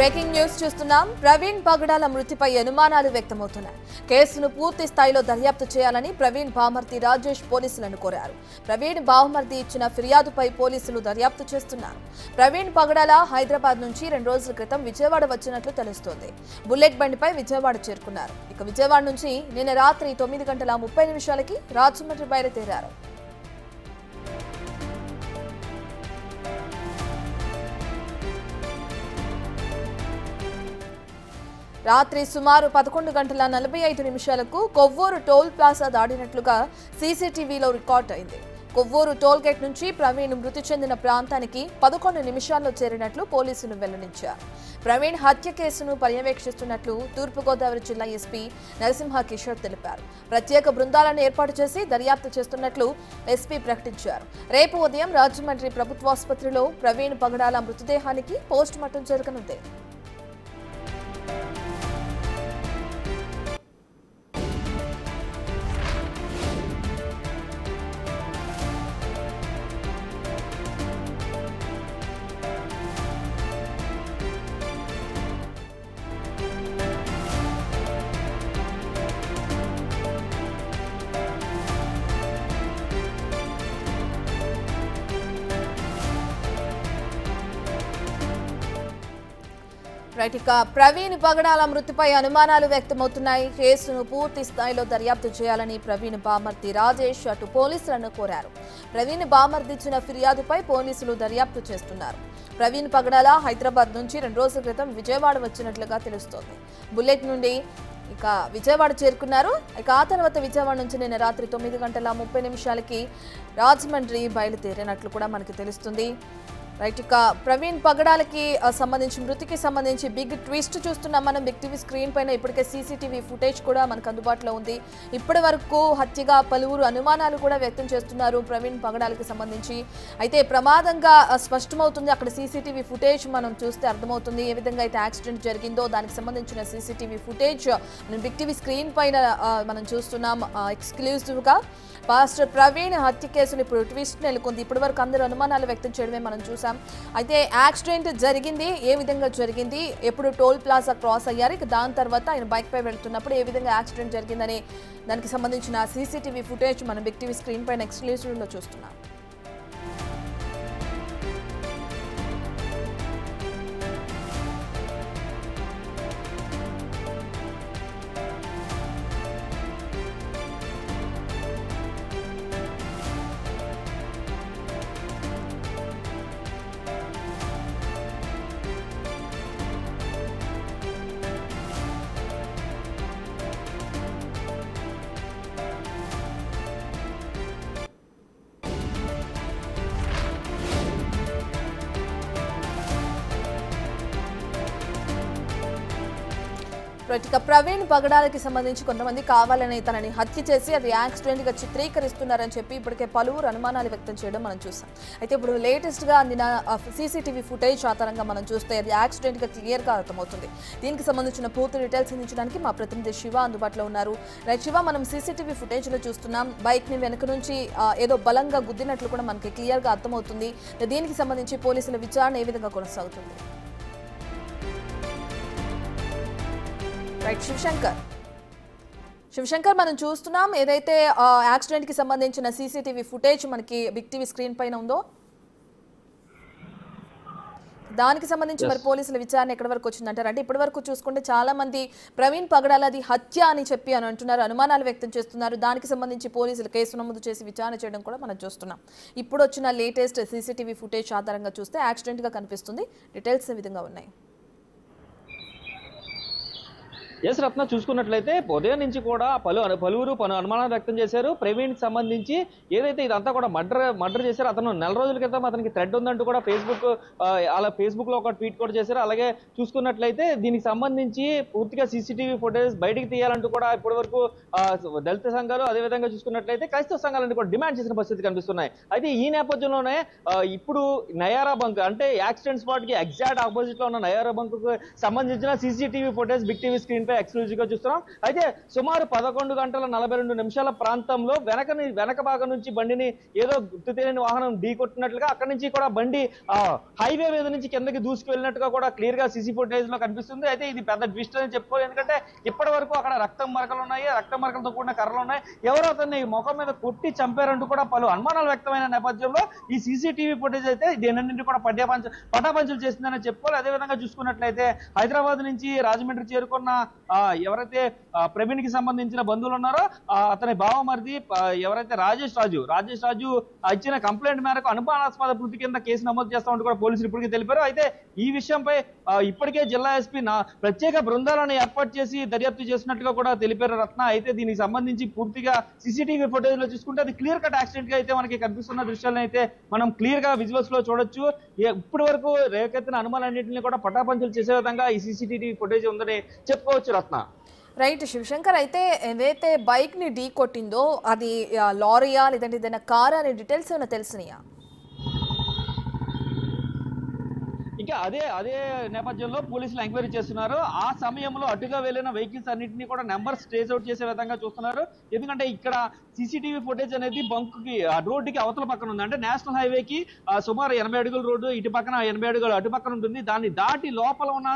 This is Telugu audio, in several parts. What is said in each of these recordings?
బ్రేకింగ్ న్యూస్ చూస్తున్నాం. ప్రవీణ్ పగడాల మృతిపై అనుమానాలు వ్యక్తమవుతున్నాయి. కేసును పూర్తి స్థాయిలో దర్యాప్తు చేయాలని ప్రవీణ్ బామర్ది రాజేష్ పోలీసులను కోరారు. ప్రవీణ్ బామర్ది ఇచ్చిన ఫిర్యాదుపై పోలీసులు దర్యాప్తు చేస్తున్నారు. ప్రవీణ్ పగడాల హైదరాబాద్ నుంచి 2 రోజుల క్రితం విజయవాడ వచ్చినట్లు తెలుస్తోంది. బుల్లెట్ బండిపై విజయవాడ చేరుకున్నారు. ఇక విజయవాడ నుంచి నిన్న రాత్రి 9:30 రాజమండ్రి బయలుదేరారు. రాత్రి సుమారు 11:45 కొవ్వూరు టోల్ ప్లాజా దాడినట్లుగా సీసీటీవీలో రికార్డ్ అయింది. కొవ్వూరు టోల్ గేట్ నుంచి ప్రవీణ్ మృతి చెందిన ప్రాంతానికి 11 నిమిషాల్లో చేరినట్లు పోలీసులు వెల్లడించారు. ప్రవీణ్ హత్య కేసును పర్యవేక్షిస్తున్నట్లు తూర్పుగోదావరి జిల్లా ఎస్పీ నరసింహ కిషోర్ తెలిపారు. ప్రత్యేక బృందాలను ఏర్పాటు చేసి దర్యాప్తు చేస్తున్నట్లు ఎస్పీ ప్రకటించారు. రేపు ఉదయం రాజమండ్రి ప్రభుత్వాసుపత్రిలో ప్రవీణ్ పగడాల మృతదేహానికి పోస్టుమార్టం జరగనుంది. ఇక ప్రవీణ్ పగడాల మృతిపై అనుమానాలు వ్యక్తమవుతున్నాయి. కేసును పూర్తి స్థాయిలో దర్యాప్తు చేయాలని ప్రవీణ్ బామర్ది రాజేష్ అటు పోలీసులను కోరారు. ప్రవీణ్ బామర్ది ఇచ్చిన ఫిర్యాదుపై పోలీసులు దర్యాప్తు చేస్తున్నారు. ప్రవీణ్ పగడాల హైదరాబాద్ నుంచి 2 రోజుల క్రితం విజయవాడ వచ్చినట్లుగా తెలుస్తోంది. బుల్లెట్ నుండి ఇక విజయవాడ చేరుకున్నారు. ఇక ఆ తర్వాత విజయవాడ నుంచి నిన్న రాత్రి 9:30 రాజమండ్రి బయలుదేరినట్లు కూడా మనకి తెలుస్తుంది. ఇక ప్రవీణ్ పగడాలకి మృతికి సంబంధించి బిగ్ ట్విస్ట్ చూస్తున్నాం మనం. బిగ్ టీవీ స్క్రీన్ పైన ఇప్పటికే సీసీటీవీ ఫుటేజ్ కూడా మనకు అందుబాటులో ఉంది. ఇప్పటి వరకు హత్యగా పలువురు అనుమానాలు కూడా వ్యక్తం చేస్తున్నారు ప్రవీణ్ పగడాలకి సంబంధించి. అయితే ప్రమాదంగా స్పష్టమవుతుంది. అక్కడ సీసీటీవీ ఫుటేజ్ మనం చూస్తే అర్థమవుతుంది ఏ విధంగా అయితే యాక్సిడెంట్ జరిగిందో. దానికి సంబంధించిన CCTV footage big TV screen పైన మనం చూస్తున్నాం ఎక్స్క్లూజివ్గా. పాస్టర్ ప్రవీణ్ హత్య కేసులు ఇప్పుడు ట్విస్ట్ నెలకొంది. ఇప్పటి వరకు అందరూ అనుమానాలు వ్యక్తం చేయడమే మనం చూసాం. అయితే యాక్సిడెంట్ జరిగింది, ఏ విధంగా జరిగింది, ఎప్పుడు టోల్ ప్లాజా క్రాస్ అయ్యారు, ఇక దాని తర్వాత ఆయన బైక్ పై వెళ్తున్నప్పుడు ఏ విధంగా యాక్సిడెంట్ జరిగిందనే దానికి సంబంధించిన సీసీటీవీ ఫుటేజ్ మనం బిగ్ టీవీ స్క్రీన్ పైన ఎక్స్క్లూజివ్లో చూస్తున్నాం. ఇక ప్రవీణ్ పగడాలకి సంబంధించి కొంతమంది కావాలని తనని హత్య చేసి అది యాక్సిడెంట్ గా చిత్రీకరిస్తున్నారని చెప్పి ఇప్పటికే పలువురు అనుమానాలు వ్యక్తం చేయడం మనం చూసాం. అయితే ఇప్పుడు లేటెస్ట్ గా అందిన సీసీటీవీ ఫుటేజ్ ఆధారంగా మనం చూస్తే అది యాక్సిడెంట్ గా క్లియర్ గా అర్థమవుతుంది. దీనికి సంబంధించిన పూర్తి డీటెయిల్స్ అందించడానికి మా ప్రతినిధి శివ అందుబాటులో ఉన్నారు. శివ, మనం సీసీటీవీ ఫుటేజ్ లో చూస్తున్నాం బైక్ ని వెనక నుంచి ఏదో బలంగా గుద్దినట్లు కూడా మనకి క్లియర్ గా అర్థమవుతుంది. దీనికి సంబంధించి పోలీసుల విచారణ ఏ విధంగా కొనసాగుతుంది? శివశంకర్, మనం చూస్తున్నాం ఏదైతే యాక్సిడెంట్ కి సంబంధించిన సీసీటీవీ ఫుటేజ్ మనకి బిగ్ టీవీ స్క్రీన్ పైన ఉందో దానికి సంబంధించి మరి పోలీసుల విచారణ ఎక్కడి వరకు వచ్చిందంటారు? అంటే ఇప్పటి వరకు చూసుకుంటే చాలా మంది ప్రవీణ్ పగడాలది హత్య అని చెప్పి అంటున్నారు, అనుమానాలు వ్యక్తం చేస్తున్నారు. దానికి సంబంధించి పోలీసులు కేసు నమోదు చేసి విచారణ చేయడం కూడా మనం చూస్తున్నాం. ఇప్పుడు వచ్చిన లేటెస్ట్ సీసీటీవీ ఫుటేజ్ ఆధారంగా చూస్తే యాక్సిడెంట్ గా కనిపిస్తుంది. డీటెయిల్స్ ఏ విధంగా ఉన్నాయి? ఎస్ రత్న, చూసుకున్నట్లయితే ఉదయం నుంచి కూడా పలువురు అనుమానాలు వ్యక్తం చేశారు. ప్రవీణ్ కి సంబంధించి ఏదైతే ఇదంతా కూడా మర్డర్ చేశారో, అతను 4 రోజుల క్రితం అతనికి థ్రెడ్ ఉందంటూ కూడా ఫేస్బుక్ లో ఒక ట్వీట్ కూడా చేశారు. అలాగే చూసుకున్నట్లయితే దీనికి సంబంధించి పూర్తిగా సీసీటీవీ ఫుటేజ్ బయటికి తీయాలంటూ కూడా ఇప్పటి వరకు దళిత సంఘాలు, అదేవిధంగా చూసుకున్నట్లయితే క్రైస్తవ సంఘాలన్నీ కూడా డిమాండ్ చేసిన పరిస్థితి కనిపిస్తున్నాయి. అయితే ఈ నేపథ్యంలోనే ఇప్పుడు నయారా బంక్ అంటే యాక్సిడెంట్ స్పాట్ కి ఎగ్జాక్ట్ ఆపోజిట్ లో ఉన్న నయారా బంక్ కు సంబంధించిన CCTV footage big TV screen టీవీపై ఎక్స్క్లూజివ్ గా చూస్తున్నాం. అయితే సుమారు 11:42 ప్రాంతంలో వెనక భాగం నుంచి బండిని ఏదో గుర్తు తెలియని వాహనం ఢీకొట్టినట్లుగా అక్కడి నుంచి కూడా బండి హైవే మీద నుంచి కిందకి దూసుకు వెళ్ళినట్టుగా కూడా క్లియర్ గా సీసీ ఫుటేజ్ లో కనిపిస్తుంది. అయితే ఇది పెద్ద ట్విస్ట్ అని చెప్పుకోవాలి. ఎందుకంటే ఇప్పటి వరకు అక్కడ రక్తం మరకలు ఉన్నాయి, రక్తం మరకలతో కూడిన కర్రలు ఉన్నాయి. ఎవరో అతన్ని ముఖం మీద కొట్టి చంపారంటూ కూడా పలు అనుమానాలు వ్యక్తమైన నేపథ్యంలో ఈ సీసీటీవీ ఫుటేజ్ అయితే దీనిన్నింటి కూడా పటాపంచలు చేసిందని చెప్పుకోవాలి. అదేవిధంగా చూసుకున్నట్లయితే హైదరాబాద్ నుంచి రాజమండ్రి చేరుకున్న ఎవరైతే ప్రవీణ్ కి సంబంధించిన బంధువులు ఉన్నారో అతని బావమరిది ఎవరైతే రాజేష్ రాజు ఇచ్చిన కంప్లైంట్ మేరకు అనుమానాస్పద మృతి కింద కేసు నమోదు చేస్తామంటూ కూడా పోలీసులు ఇప్పటికే తెలిపారు. అయితే ఈ విషయంపై ఇప్పటికే జిల్లా ఎస్పీ ప్రత్యేక బృందాలను ఏర్పాటు చేసి దర్యాప్తు చేసినట్టుగా కూడా తెలిపారు రత్న. అయితే దీనికి సంబంధించి పూర్తిగా సీసీటీవీ ఫుటేజ్ లో చూసుకుంటే అది క్లియర్ కట్ యాక్సిడెంట్ గా అయితే మనకి కనిపిస్తున్న దృశ్యాలను అయితే మనం క్లియర్ గా విజువల్స్ లో చూడొచ్చు. ఇప్పటి వరకు రేకెత్తిన అనుమానాలన్నింటినీ కూడా పటాపంచలు చేసే విధంగా ఈ సీసీటీవీ ఫుటేజ్ ఉందని చెప్పుకోవచ్చు రత్న. రైట్ శివశంకర్, అయితే ఏదైతే బైక్ ని ఢీ కొట్టిందో అది లారీయా లేదంటే ఏదైనా కార్ అనే డీటెయిల్స్ ఏమైనా తెలిసినాయా? ఇంకా అదే నేపథ్యంలో పోలీసులు ఎంక్వైరీ చేస్తున్నారు. ఆ సమయంలో అటుగా వెళ్ళిన వెహికల్స్ అన్నింటినీ కూడా నెంబర్స్ ట్రేస్ అవుట్ చేసే విధంగా చూస్తున్నారు. ఎందుకంటే ఇక్కడ సీసీటీవీ ఫుటేజ్ అనేది బంక్కి రోడ్డుకి అవతల పక్కన ఉంది. అంటే నేషనల్ హైవేకి సుమారు 80 అడుగుల రోడ్డు ఇటు పక్కన 80 అడుగులు అటు పక్కన ఉంటుంది. దాన్ని దాటి లోపల ఉన్న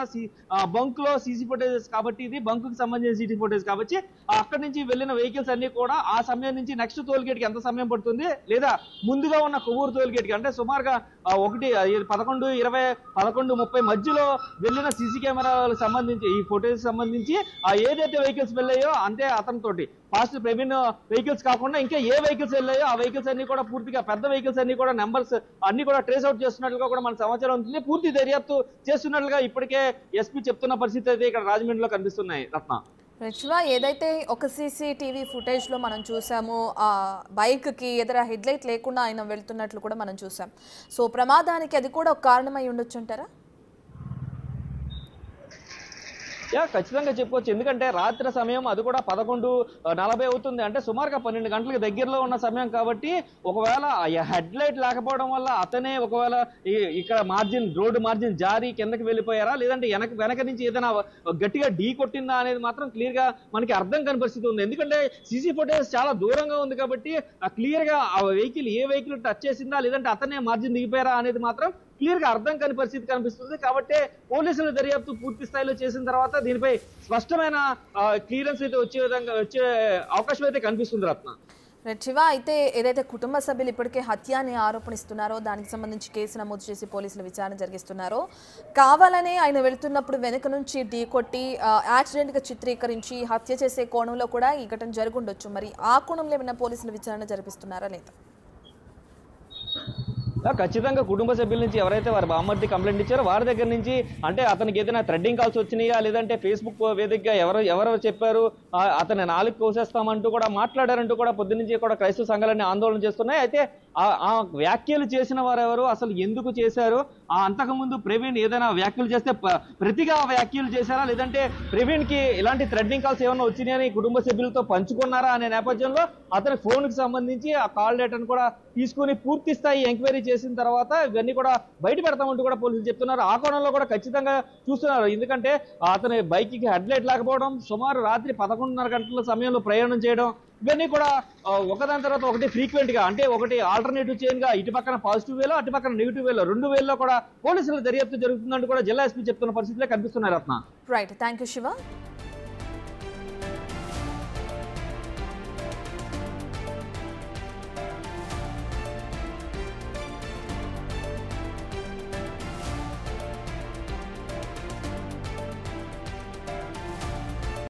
బంక్ లో సీసీ ఫుటేజెస్ కాబట్టి ఇది బంక్ కి సంబంధించిన సీసీ ఫుటేజ్ కాబట్టి అక్కడి నుంచి వెళ్ళిన వెహికల్స్ అన్ని కూడా ఆ సమయం నుంచి నెక్స్ట్ టోల్ గేట్ కి ఎంత సమయం పడుతుంది లేదా ముందుగా ఉన్న కొవ్వూరు టోల్ గేట్ కి అంటే సుమారుగా 11:20 11:30 మధ్యలో వెళ్ళిన సీసీ కెమెరాలకు సంబంధించి ఈ ఫుటేజ్ సంబంధించి ఏదైతే వెహికల్స్ వెళ్ళాయో అంతే అతనితోటి ఫాస్ట్ ప్రవీణ్ వెహికల్స్ కాకుండా ఇంకా ఏ వెహికల్స్ వెళ్ళాయో ఆ వెహికల్స్ అన్ని కూడా పూర్తిగా పెద్ద వెహికల్స్ అన్ని కూడా నెంబర్స్ అన్ని కూడా ట్రేస్ అవుట్ చేస్తున్నట్లుగా కూడా మన సమాచారం ఉంటుంది. పూర్తి దర్యాప్తు చేస్తున్నట్లుగా ఇప్పటికే ఎస్పీ చెప్తున్న పరిస్థితి అయితే ఇక్కడ రాజమండ్రిలో కనిపిస్తున్నాయి రత్న. శివ, ఏదైతే ఒక సీసీటీవీ ఫుటేజ్ లో మనం చూసామో ఆ బైక్ కి ఎదుర హెడ్ లైట్ లేకుండా ఆయన వెళ్తున్నట్లు కూడా మనం చూసాం. సో ప్రమాదానికి అది కూడా ఒక కారణమై ఉండొచ్చు అంటారా? ఖచ్చితంగా చెప్పుకోవచ్చు. ఎందుకంటే రాత్రి సమయం అది కూడా 11:40 అవుతుంది. అంటే సుమారుగా 12 గంటలకు దగ్గరలో ఉన్న సమయం కాబట్టి ఒకవేళ హెడ్ లైట్ లేకపోవడం వల్ల అతనే ఒకవేళ ఇక్కడ రోడ్డు మార్జిన్ జారి కిందకి వెళ్ళిపోయారా లేదంటే వెనక నుంచి ఏదైనా గట్టిగా ఢీ కొట్టిందా అనేది మాత్రం క్లియర్ గా మనకి అర్థం కాని పరిస్థితి ఉంది. ఎందుకంటే సీసీ ఫుటేజ్ చాలా దూరంగా ఉంది కాబట్టి క్లియర్ గా ఆ వెహికల్ ఏ వెహికల్ టచ్ చేసిందా లేదంటే అతనే మార్జిన్ దిగిపోయారా అనేది మాత్రం క్లియర్ గా అర్థం కాని పరిస్థితి కనిపిస్తుంది. కాబట్టి పోలీసుల దర్యాప్తు పూర్తి స్థాయిలో చేసిన తర్వాత దీనిపై స్పష్టమైన క్లియరెన్స్ అయితే వచ్చే అవకాశం అయితే కనిపిస్తుంది రత్న. శివ, అయితే ఏదైతే కుటుంబ సభ్యులు ఇప్పటికే హత్య అని ఆరోపణిస్తున్నారో దానికి సంబంధించి కేసు నమోదు చేసి పోలీసులు విచారణ జరిగిస్తున్నారో కావాలనే ఆయన వెళుతున్నప్పుడు వెనుక నుంచి ఢీ కొట్టి యాక్సిడెంట్ గా చిత్రీకరించి హత్య చేసే కోణంలో కూడా ఈ ఘటన జరుగుండొచ్చు. మరి ఆ కోణంలో ఏమైనా పోలీసులు విచారణ జరిపిస్తున్నారా లేదా? ఖచ్చితంగా కుటుంబ సభ్యుల నుంచి ఎవరైతే వారి బామ్మర్ది కంప్లైంట్ ఇచ్చారో వారి దగ్గర నుంచి అంటే అతనికి ఏదైనా థ్రెడ్డింగ్ కాల్స్ వచ్చినాయా లేదంటే ఫేస్బుక్ వేదికగా ఎవరు చెప్పారు అతని నాలుగు కోసేస్తామంటూ కూడా మాట్లాడారంటూ కూడా పొద్దు నుంచి కూడా క్రైస్తవ సంఘాలన్నీ ఆందోళన చేస్తున్నాయి. అయితే ఆ వ్యాఖ్యలు చేసిన వారెవరు, అసలు ఎందుకు చేశారు, అంతకుముందు ప్రవీణ్ ఏదైనా వ్యాఖ్యలు చేస్తే ప్రతిగా వ్యాఖ్యలు చేశారా లేదంటే ప్రవీణ్ కి ఇలాంటి థ్రెడ్డింగ్ కాల్స్ ఏమైనా వచ్చినాయని కుటుంబ సభ్యులతో పంచుకున్నారా అనే నేపథ్యంలో అతని ఫోన్ కి సంబంధించి ఆ కాల్ డేటాను కూడా తీసుకుని పూర్తి స్థాయి ఎంక్వైరీ చేసిన తర్వాత ఇవన్నీ కూడా బయట పెడతామంటూ కూడా పోలీసులు చెప్తున్నారు. ఆ కోణంలో కూడా ఖచ్చితంగా చూస్తున్నారు. ఎందుకంటే అతని బైక్ కి హెడ్ లైట్ లేకపోవడం, సుమారు రాత్రి 11:30 గంటల సమయంలో ప్రయాణం చేయడం, ఇవన్నీ కూడా ఒకదాని తర్వాత ఒకటి ఫ్రీక్వెంట్ గా అంటే ఒకటి ఆల్టర్నేటివ్ చైన్ గా ఇటు పక్కన పాజిటివ్ వేలో అటు పక్కన నెగిటివ్ వేలో 2 వేల్లో కూడా పోలీసుల దర్యాప్తు జరుగుతుందంటూ కూడా జిల్లా ఎస్పీ చెప్తున్న పరిస్థితులే కనిపిస్తున్నాయి Ratna. Right, thank you Shiva.